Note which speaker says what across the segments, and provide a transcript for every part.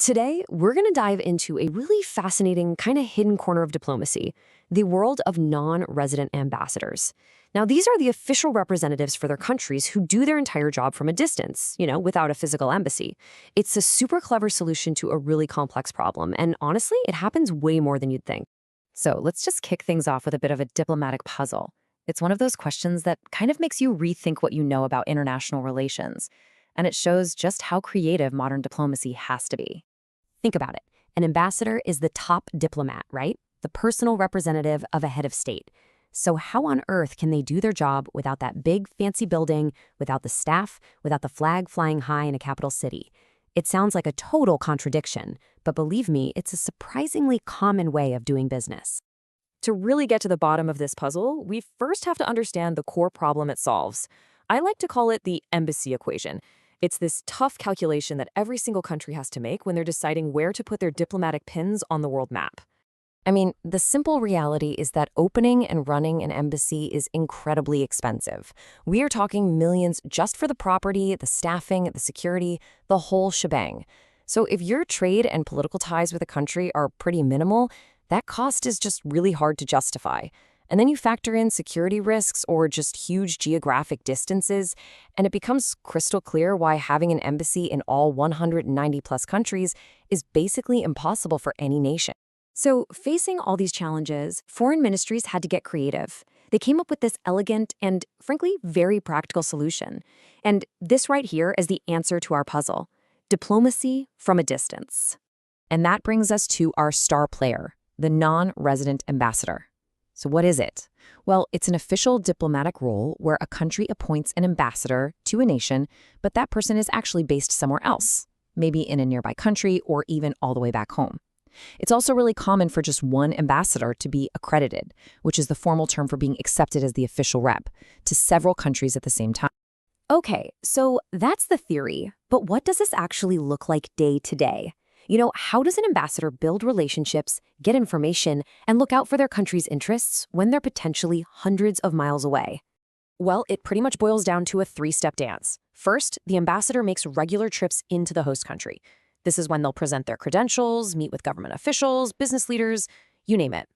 Speaker 1: Today, we're going to dive into a really fascinating, kind of hidden corner of diplomacy, the world of non-resident ambassadors. Now, these are the official representatives for their countries who do their entire job from a distance, without a physical embassy. It's a super clever solution to a really complex problem, and honestly, it happens way more than you'd think.
Speaker 2: So let's just kick things off with a bit of a diplomatic puzzle. It's one of those questions that kind of makes you rethink what you know about international relations, and it shows just how creative modern diplomacy has to be.
Speaker 1: Think about it. An ambassador is the top diplomat, right? The personal representative of a head of state. So how on earth can they do their job without that big, fancy building, without the staff, without the flag flying high in a capital city? It sounds like a total contradiction, but believe me, it's a surprisingly common way of doing business.
Speaker 3: To really get to the bottom of this puzzle, we first have to understand the core problem it solves. I like to call it the embassy equation. It's this tough calculation that every single country has to make when they're deciding where to put their diplomatic pins on the world map.
Speaker 2: I mean, the simple reality is that opening and running an embassy is incredibly expensive. We are talking millions just for the property, the staffing, the security, the whole shebang. So if your trade and political ties with a country are pretty minimal, that cost is just really hard to justify. And then you factor in security risks or just huge geographic distances, and it becomes crystal clear why having an embassy in all 190+ countries is basically impossible for any nation.
Speaker 1: So, facing all these challenges, foreign ministries had to get creative. They came up with this elegant and, frankly, very practical solution. And this right here is the answer to our puzzle: diplomacy from a distance.
Speaker 2: And that brings us to our star player, the non-resident ambassador. So what is it? Well, it's an official diplomatic role where a country appoints an ambassador to a nation, but that person is actually based somewhere else, maybe in a nearby country or even all the way back home. It's also really common for just one ambassador to be accredited, which is the formal term for being accepted as the official rep, to several countries at the same time.
Speaker 1: Okay, so that's the theory, but what does this actually look like day to day? How does an ambassador build relationships, get information, and look out for their country's interests when they're potentially hundreds of miles away?
Speaker 3: Well, it pretty much boils down to a three-step dance. First, the ambassador makes regular trips into the host country. This is when they'll present their credentials, meet with government officials, business leaders, you name it.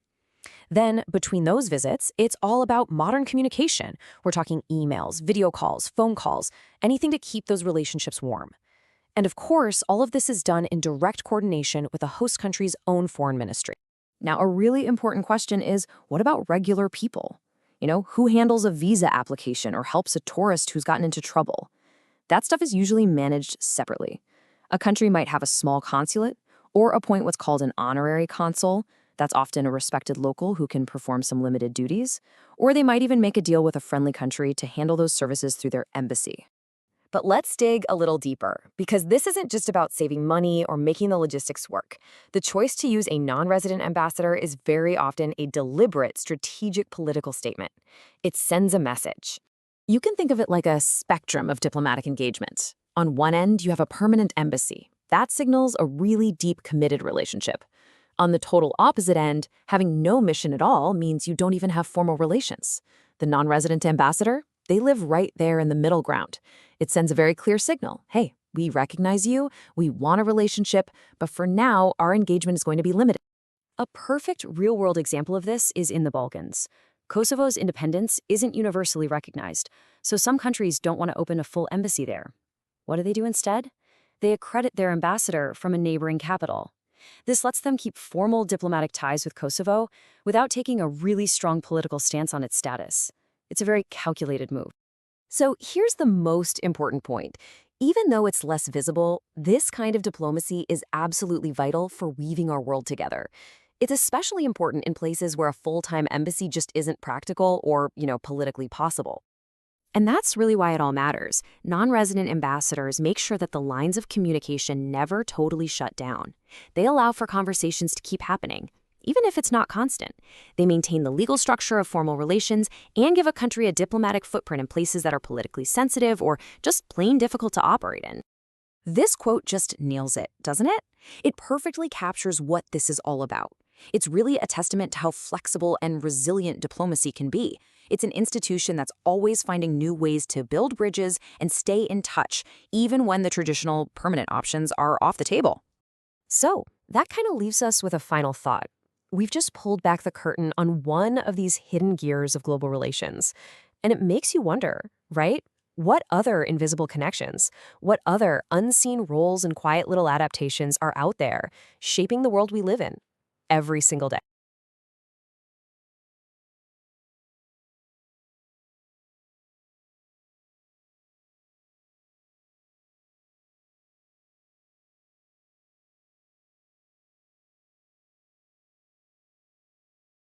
Speaker 3: Then, between those visits, it's all about modern communication. We're talking emails, video calls, phone calls, anything to keep those relationships warm. And of course, all of this is done in direct coordination with the host country's own foreign ministry. Now, a really important question is, what about regular people? Who handles a visa application or helps a tourist who's gotten into trouble? That stuff is usually managed separately. A country might have a small consulate or appoint what's called an honorary consul. That's often a respected local who can perform some limited duties. Or they might even make a deal with a friendly country to handle those services through their embassy. But let's dig a little deeper, because this isn't just about saving money or making the logistics work. The choice to use a non-resident ambassador is very often a deliberate, strategic political statement. It sends a message. You can think of it like a spectrum of diplomatic engagement. On one end, you have a permanent embassy. That signals a really deep, committed relationship. On the total opposite end, having no mission at all means you don't even have formal relations. The non-resident ambassador, they live right there in the middle ground. It sends a very clear signal. Hey, we recognize you, we want a relationship, but for now, our engagement is going to be limited.
Speaker 1: A perfect real-world example of this is in the Balkans. Kosovo's independence isn't universally recognized, so some countries don't want to open a full embassy there. What do instead? They accredit their ambassador from a neighboring capital. This lets them keep formal diplomatic ties with Kosovo without taking a really strong political stance on its status. It's a very calculated move. So here's the most important point. Even though it's less visible, this kind of diplomacy is absolutely vital for weaving our world together. It's especially important in places where a full-time embassy just isn't practical or, politically possible. And that's really why it all matters. Non-resident ambassadors make sure that the lines of communication never totally shut down. They allow for conversations to keep happening, even if it's not constant. They maintain the legal structure of formal relations and give a country a diplomatic footprint in places that are politically sensitive or just plain difficult to operate in. This quote just nails it, doesn't it? It perfectly captures what this is all about. It's really a testament to how flexible and resilient diplomacy can be. It's an institution that's always finding new ways to build bridges and stay in touch, even when the traditional permanent options are off the table.
Speaker 3: So that kind of leaves us with a final thought. We've just pulled back the curtain on one of these hidden gears of global relations. And it makes you wonder, right? What other invisible connections, what other unseen roles and quiet little adaptations are out there shaping the world we live in every single day?